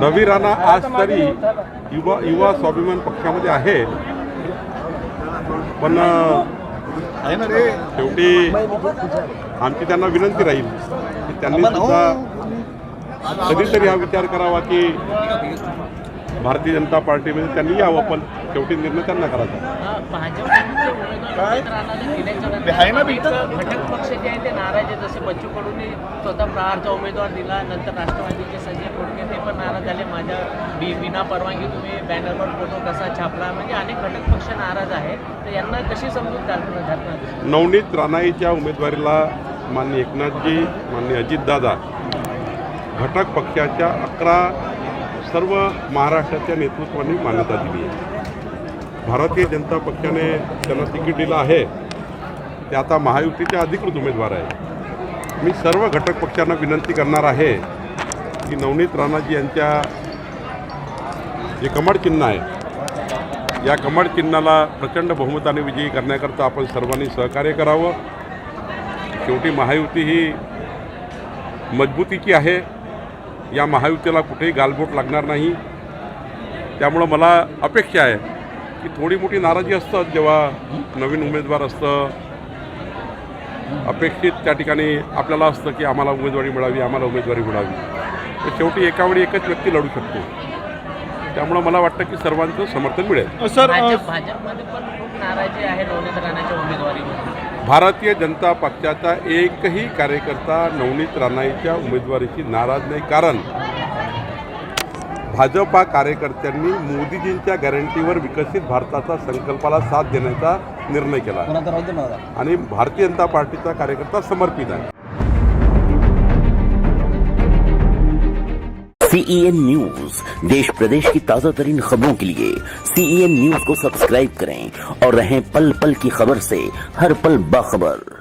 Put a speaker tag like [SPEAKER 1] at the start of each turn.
[SPEAKER 1] रवी राणा आज तरी युवा स्वाभिमान पक्षामध्ये आहे, पण शेवटी आमची त्यांना विनंती राहील की त्यांनी सुद्धा कधीतरी हा विचार करावा की भारतीय जनता पार्टीमध्ये त्यांनी यावं, पण शेवटी निर्णय त्यांना करायचा.
[SPEAKER 2] घटक पक्ष जे आहे ते नाराज आहे. जसे बच्चू कडूंनी स्वतः प्रहारचा उमेदवार दिला, नंतर राष्ट्रवादीचे संजय खोडके ते पण नाराज झाले. माझ्या बिना परवानगी तुम्ही बॅनरवर फोटो कसा छापला, म्हणजे अनेक घटक पक्ष नाराज आहेत. तर यांना कशी समजून घालणार?
[SPEAKER 1] नवनीत राणाईच्या उमेदवारीला माननीय एकनाथजी, माननीय अजितदादा, घटक पक्षाच्या 11 सर्व महाराष्ट्राच्या नेतृत्वाने मान्यता दिली आहे. भारतीय जनता पक्षाने त्यांना तिकीट दिलं आहे, ते आता महायुतीचे अधिकृत उमेदवार आहे. मी सर्व घटक पक्षांना विनंती करणार आहे की नवनीत राणाजी यांच्या जे कमळ चिन्ह आहे, या कमळ चिन्हाला प्रचंड बहुमताने विजयी करण्याकरता आपण सर्वांनी सहकार्य करावं. शेवटी महायुती ही मजबूतीची आहे. या महायुतीला कुठेही गालबोट लागणार नाही. त्यामुळं मला अपेक्षा आहे की थोडी मोठी नाराजी असतात जेव्हा नवीन उमेदवार असतं. अपेक्षित त्या ठिकाणी आपल्याला असतं की आम्हाला उमेदवारी मिळावी, आम्हाला उमेदवारी मिळावी. तर शेवटी एकावेळी एकच व्यक्ती लढू शकतो. त्यामुळं मला वाटतं की सर्वांचं समर्थन मिळेल.
[SPEAKER 2] सर, भाजपमध्ये पण खूप नाराजी आहे नवनीत राणाच्या उमेदवारीवर.
[SPEAKER 1] भारतीय जनता पक्षाचा एकही कार्यकर्ता नवनीत राणाईच्या उमेदवारीची नाराज नाही, कारण भाजपा कार्यकर्त्यांनी मोदीजींच्या गॅरंटीवर विकसित भारताचा संकल्पाला साथ देण्याचा निर्णय केला आणि भारतीय जनता पार्टीचा कार्यकर्ता समर्पित आहे.
[SPEAKER 3] CEN न्यूज, देश प्रदेश की ताजा तरीन खबरों के लिए CEN न्यूज को सब्सक्राइब करें और रहें पल पल की खबर से हर पल बाखबर.